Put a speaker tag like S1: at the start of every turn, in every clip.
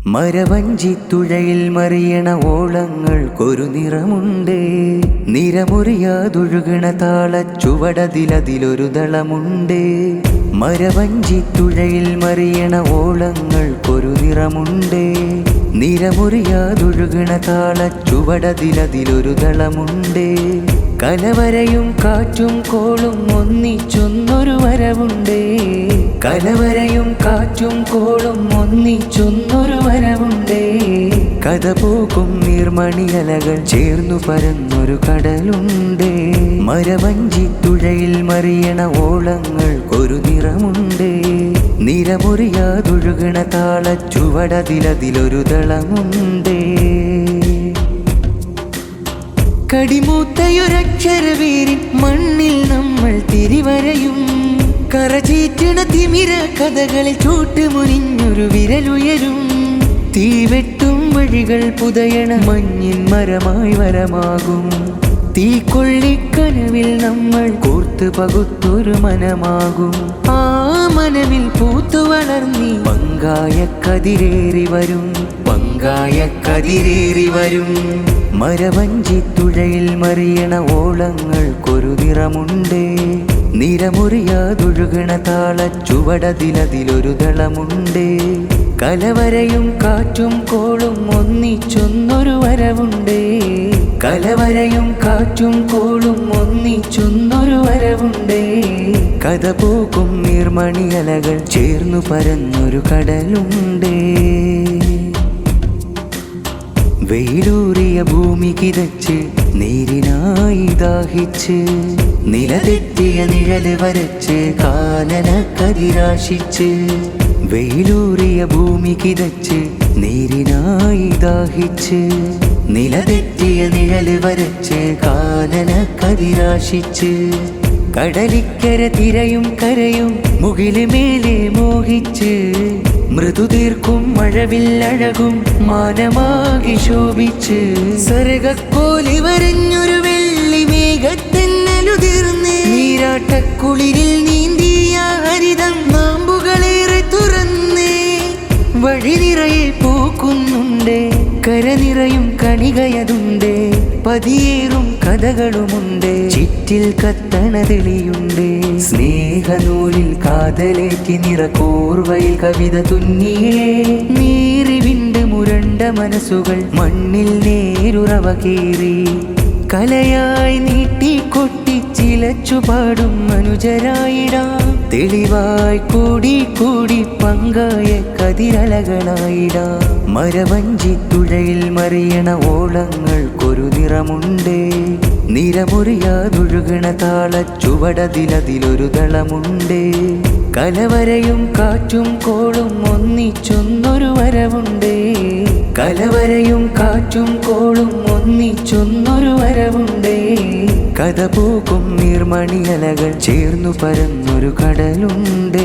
S1: മരവഞ്ചിത്തുഴയിൽ മറിയണ ഓളങ്ങൾക്കൊരു നിറമുണ്ട്. നിറമുറിയാതൊഴുകണ താളച്ചുവടതിലതിലൊരു ദളമുണ്ട്. മരവഞ്ചിത്തുഴയിൽ മറിയണ ഓളങ്ങൾക്കൊരു നിറമുണ്ട്. നിറമുറിയാതൊഴുകണ താളച്ചുവടതിലതിലൊരു ദളമുണ്ട്. കലവരയും കാറ്റും കോളും ഒന്നിച്ചൊന്നൊരു വരവുണ്ട്. കലവരയും കാറ്റും കോളും ഒന്നിച്ചൊന്നൊരു വരവുണ്ട്. കഥ പോകും നീർമണിയലകൾ ചേർന്നു പരന്നൊരു കടലുണ്ട്. മരവഞ്ചിത്തുഴയിൽ മറിയണ ഓളങ്ങൾക്കൊരു നിറമുണ്ട്. നിറമുറിയാതൊഴുകണ താളച്ചുവടതിലതിലൊരു ദളമുണ്ട്. കടിമൂത്തയൊരക്ഷരവേരിൻ മണ്ണിൽ നമ്മൾ തിരിവരയും. കറചീറ്റണ തിമിര കഥകളിൽ ചൂട്ടുമുനിഞ്ഞൊരു വിരലുയരും. തീവെട്ടും വഴികൾ പുതയണ മഞ്ഞിൻ മരമായി വരമാകും. തീക്കൊള്ളിക്കനവിൽ നമ്മൾ കോർത്ത് പകുത്തൊരു മനമാകും. ആ മനവിൽ പൂത്തു വളർന്നി പങ്കായ കതിരേറി വരും. പങ്കായ കതിരേറി വരും. മരവഞ്ചിത്തുഴയിൽ മറിയണ ഓളങ്ങൾക്കൊരു നിറമുണ്ട്. നിറമുറിയാതൊഴുകണ താളച്ചുവടതിലതിലൊരു ദളമുണ്ട്. കലവരയും കാറ്റും കോളും ഒന്നിച്ചൊന്നൊരു വരവുണ്ട്. കലവരയും കാറ്റും കോളും ഒന്നിച്ചൊന്നൊരു വരവുണ്ട്. കഥ പോകും നീർമണിയലകൾ ചേർന്നു പരന്നൊരു കടലുണ്ട്. വെയിലൂറിയ ഭൂമി കിതച്ച് നീരിനായി ദാഹിച്ച് നിലതെറ്റിയ നിഴല് വരച്ച് കാനന കതിരാശിച്ച്. വെയിലൂറിയ ഭൂമി കിതച്ച് നീരിനായി ദാഹിച്ച് നിലതെറ്റിയ നിഴല് വരച്ച് കാനന കതിരാശിച്ച്. കടലിക്കര തിരയും കരയും മുകില് മേലെ മോഹിച്ച് മൃദുതീർക്കും മഴവില്ലഴകും മാനമാകി ശോഭിച്ച്. സരകക്കോലി വരഞ്ഞൊരു വെള്ളി മേഘത്തെന്നലുതിർന്ന് നീരാട്ടക്കുളിരിൽ നീന്തിയ ഹരിതം നാമ്പുകളേറെ തുറന്ന്. വഴി നിറയെ പൂക്കുന്നുണ്ട്. കര നിറയും കണികയതുണ്ട്. പതിയേറും കഥകളുമുണ്ട്. ചിറ്റിൽ കത്തണ തെളിയുണ്ട്. സ്നേഹനൂലിൽ കാതലേറ്റി നിറകോർവയിൽ കവിത തുന്നിയേ. നീറിവിണ്ട് മുരണ്ട മനസ്സുകൾ മണ്ണിൽ നേരുറവ കേറി. കലയായി നീട്ടിക്കൊട്ടി ചിലച്ചു പാടും മനുജരായിടാം. തെളിവായി കൂടി കൂടി പങ്കായ കതിരലകളായിടാം. മരവഞ്ചിത്തുഴയിൽ മറിയണ ഓളങ്ങൾക്കൊരു നിറമുണ്ട്. നിറമുറിയാതൊഴുകണ താളച്ചുവടതിലതിലൊരു ദളമുണ്ട്. കലവരയും കാറ്റും കോളും ഒന്നിച്ചൊന്നൊരു വരവുണ്ട്. കലവരയും കാറ്റും കോളും ഒന്നിച്ചൊന്നൊരു വരവുണ്ട്. കഥ പോകും നീർമണിയലകൾ ചേർന്നു പരന്നൊരു കടലുണ്ട്.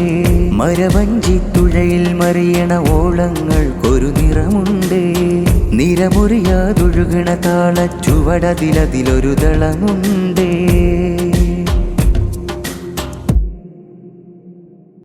S1: മരവഞ്ചിത്തുഴയിൽ മറിയണ ഓളങ്ങൾക്കൊരു നിറമുണ്ട്. നിറമുറിയാതൊഴുകണ താളച്ചുവടതിലതിലൊരു ദളമുണ്ട്.